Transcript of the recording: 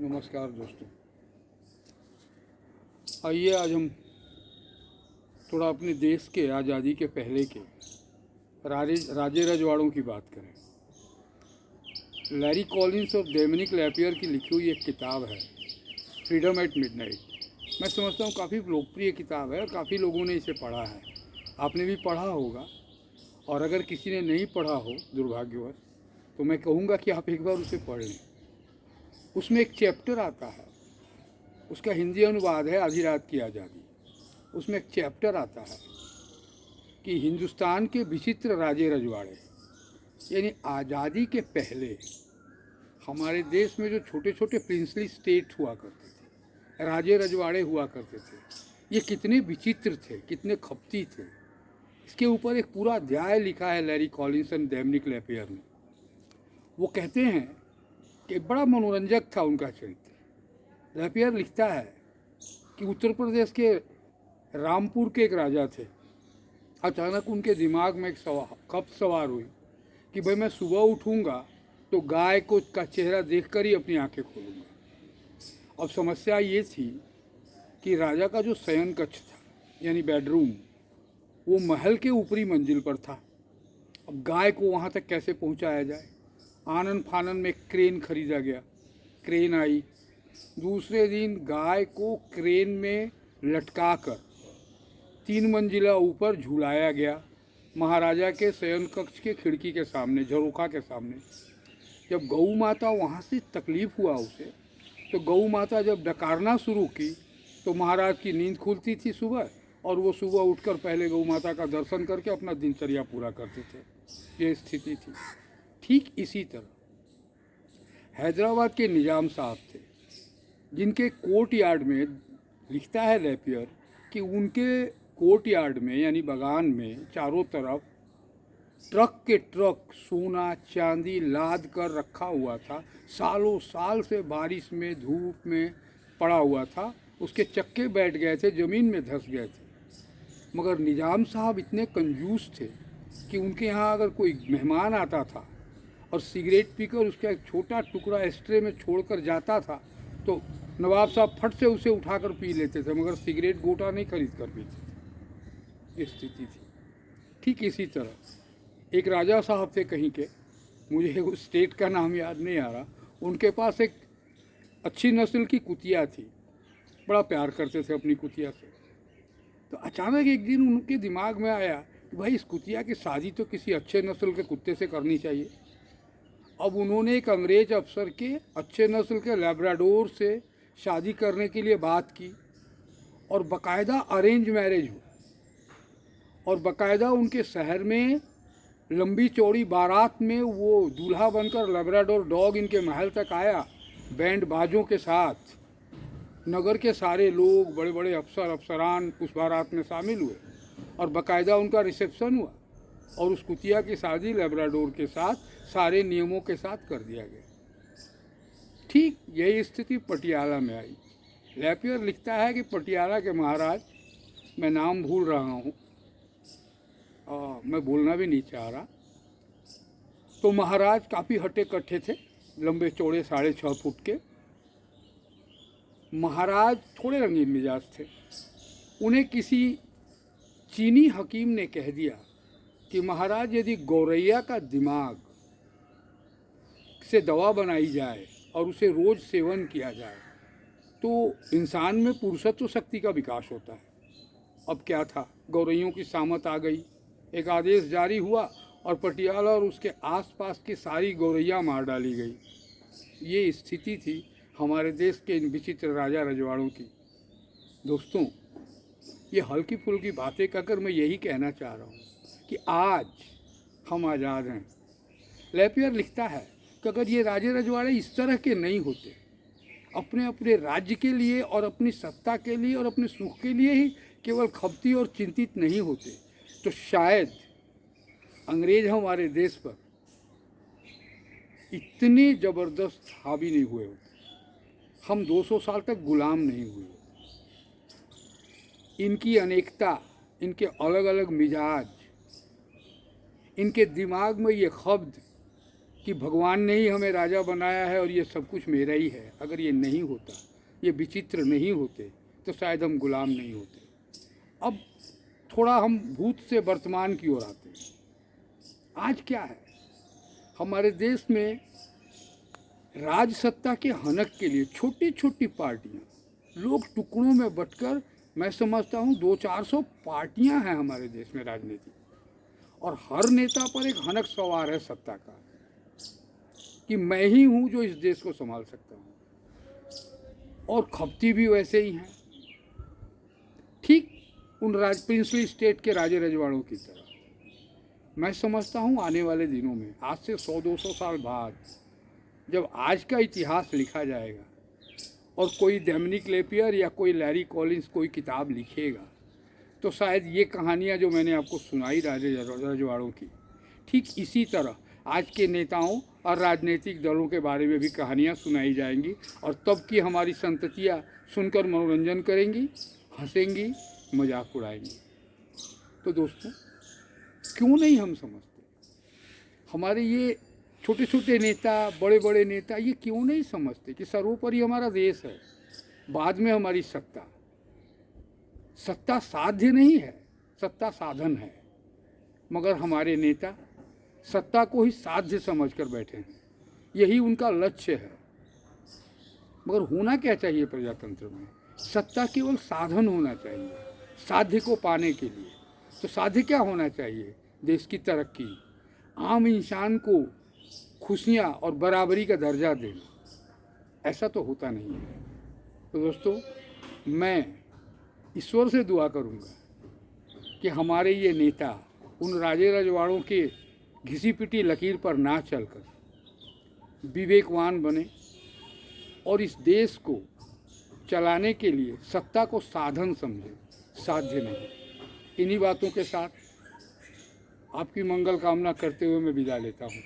नमस्कार दोस्तों। आइए आज हम थोड़ा अपने देश के आज़ादी के पहले के राजे रजवाड़ों की बात करें। लैरी कॉलिंस और डोमिनिक लैपियर की लिखी हुई एक किताब है, फ्रीडम एट मिडनाइट। मैं समझता हूँ काफ़ी लोकप्रिय किताब है और काफ़ी लोगों ने इसे पढ़ा है। आपने भी पढ़ा होगा, और अगर किसी ने नहीं पढ़ा हो दुर्भाग्यवश, तो मैं कहूँगा कि आप एक बार उसे पढ़ लें। उसमें एक चैप्टर आता है, उसका हिंदी अनुवाद है आधी रात की आज़ादी। उसमें एक चैप्टर आता है कि हिंदुस्तान के विचित्र राजे रजवाड़े, यानी आज़ादी के पहले हमारे देश में जो छोटे छोटे प्रिंसली स्टेट हुआ करते थे, राजे रजवाड़े हुआ करते थे, ये कितने विचित्र थे, कितने खपती थे। इसके ऊपर एक पूरा अध्याय लिखा है लैरी कॉलिंस और डोमिनिक लैपियर ने। वो कहते हैं कि बड़ा मनोरंजक था उनका चरित्र। लैपियर लिखता है कि उत्तर प्रदेश के रामपुर के एक राजा थे। अचानक उनके दिमाग में एक खप सवार हुई कि भाई मैं सुबह उठूँगा तो गाय को का चेहरा देखकर ही अपनी आंखें खोलूँगा। अब समस्या ये थी कि राजा का जो शयन कक्ष था, यानी बेडरूम, वो महल के ऊपरी मंजिल पर था। अब गाय को वहाँ तक कैसे पहुँचाया जाए? आनन फानन में क्रेन खरीदा गया, क्रेन आई। दूसरे दिन गाय को क्रेन में लटका कर 3 मंजिला ऊपर झुलाया गया, महाराजा के शयन कक्ष के खिड़की के सामने, झरोखा के सामने। जब गऊ माता वहाँ से तकलीफ़ हुआ उसे, तो गऊ माता जब डकारना शुरू की तो महाराज की नींद खुलती थी सुबह, और वो सुबह उठकर पहले गऊ माता का दर्शन करके अपना दिनचर्या पूरा करते थे। ये स्थिति थी। ठीक इसी तरह हैदराबाद के निज़ाम साहब थे, जिनके कोर्ट यार्ड में, लिखता है लैपियर, कि उनके कोर्ट यार्ड में यानी बगान में चारों तरफ ट्रक के ट्रक सोना चांदी लाद कर रखा हुआ था। सालों साल से बारिश में धूप में पड़ा हुआ था, उसके चक्के बैठ गए थे, ज़मीन में धंस गए थे। मगर निज़ाम साहब इतने कंजूस थे कि उनके यहाँ अगर कोई मेहमान आता था और सिगरेट पीकर उसका एक छोटा टुकड़ा एस्ट्रे में छोड़कर जाता था, तो नवाब साहब फट से उसे उठाकर पी लेते थे, मगर सिगरेट गोटा नहीं खरीद कर पीते थे। ये स्थिति थी। ठीक इसी तरह एक राजा साहब थे कहीं के, मुझे उस स्टेट का नाम याद नहीं आ रहा, उनके पास एक अच्छी नस्ल की कुतिया थी, बड़ा प्यार करते थे अपनी कुतिया से। तो अचानक एक दिन उनके दिमाग में आया कि भाई इस कुतिया की शादी तो किसी अच्छे नस्ल के कुत्ते से करनी चाहिए। अब उन्होंने एक अंग्रेज अफसर के अच्छे नस्ल के लैब्राडोर से शादी करने के लिए बात की, और बाकायदा अरेंज मैरिज हुई, और बाकायदा उनके शहर में लंबी चौड़ी बारात में वो दूल्हा बनकर लैब्राडोर डॉग इनके महल तक आया, बैंड बाजों के साथ। नगर के सारे लोग, बड़े बड़े अफसर अफसरान उस बारात में शामिल हुए, और बाकायदा उनका रिसेप्शन हुआ, और उस कुतिया की शादी लैब्राडोर के साथ सारे नियमों के साथ कर दिया गया। ठीक यही स्थिति पटियाला में आई। लैपियर लिखता है कि पटियाला के महाराज, मैं नाम भूल रहा हूँ, मैं बोलना भी नहीं चाह रहा, तो महाराज काफ़ी हट्टे कट्टे थे, लंबे चौड़े 6.5 फुट के महाराज, थोड़े रंगीन मिजाज थे। उन्हें किसी चीनी हकीम ने कह दिया कि महाराज, यदि गौरैया का दिमाग से दवा बनाई जाए और उसे रोज़ सेवन किया जाए तो इंसान में पुरुषत्व शक्ति का विकास होता है। अब क्या था, गौरैयों की सामत आ गई, एक आदेश जारी हुआ और पटियाला और उसके आसपास की सारी गौरैया मार डाली गई। ये स्थिति थी हमारे देश के इन विचित्र राजा रजवाड़ों की। दोस्तों, ये हल्की फुल्की बातें कहकर मैं यही कहना चाह रहा हूँ कि आज हम आज़ाद हैं। लैपियर लिखता है कि अगर ये राजे रजवाड़े इस तरह के नहीं होते, अपने अपने राज्य के लिए और अपनी सत्ता के लिए और अपने सुख के लिए ही केवल खपती और चिंतित नहीं होते, तो शायद अंग्रेज हमारे देश पर इतने ज़बरदस्त हावी नहीं हुए होते, हम 200 साल तक गुलाम नहीं हुए होते। इनकी अनेकता, इनके अलग अलग मिजाज, इनके दिमाग में ये खब्द, कि भगवान ने ही हमें राजा बनाया है और ये सब कुछ मेरा ही है। अगर ये नहीं होता, ये विचित्र नहीं होते, तो शायद हम गुलाम नहीं होते। अब थोड़ा हम भूत से वर्तमान की ओर आते हैं। आज क्या है, हमारे देश में राज सत्ता के हनक के लिए छोटी छोटी पार्टियां, लोग टुकड़ों में बंटकर, मैं समझता हूँ 200-400 पार्टियां हैं हमारे देश में राजनीतिक, और हर नेता पर एक हनक सवार है सत्ता का कि मैं ही हूँ जो इस देश को संभाल सकता हूँ, और खपती भी वैसे ही हैं, ठीक उन प्रिंसली स्टेट के राजे रजवाड़ों की तरह। मैं समझता हूँ आने वाले दिनों में, आज से 100-200 साल बाद, जब आज का इतिहास लिखा जाएगा और कोई डोमिनिक लेपियर या कोई लैरी कॉलिंस कोई किताब लिखेगा, तो शायद ये कहानियाँ जो मैंने आपको सुनाई राजे रजवाड़ों की, ठीक इसी तरह आज के नेताओं और राजनीतिक दलों के बारे में भी कहानियाँ सुनाई जाएंगी, और तब की हमारी संततियाँ सुनकर मनोरंजन करेंगी, हंसेंगी, मजाक उड़ाएंगी। तो दोस्तों, क्यों नहीं हम समझते, हमारे ये छोटे छोटे नेता, बड़े बड़े नेता, ये क्यों नहीं समझते कि सर्वोपरि हमारा देश है, बाद में हमारी सत्ता। सत्ता साध्य नहीं है, सत्ता साधन है, मगर हमारे नेता सत्ता को ही साध्य समझकर बैठे हैं, यही उनका लक्ष्य है। मगर होना क्या चाहिए प्रजातंत्र में? सत्ता केवल साधन होना चाहिए साध्य को पाने के लिए। तो साध्य क्या होना चाहिए? देश की तरक्की, आम इंसान को खुशियाँ और बराबरी का दर्जा देना। ऐसा तो होता नहीं है। तो दोस्तों, मैं ईश्वर से दुआ करूँगा कि हमारे ये नेता उन राजे रजवाड़ों के घिसी पिटी लकीर पर ना चलकर विवेकवान बने और इस देश को चलाने के लिए सत्ता को साधन समझे, साध्य नहीं। इन्हीं बातों के साथ आपकी मंगल कामना करते हुए मैं विदा लेता हूँ।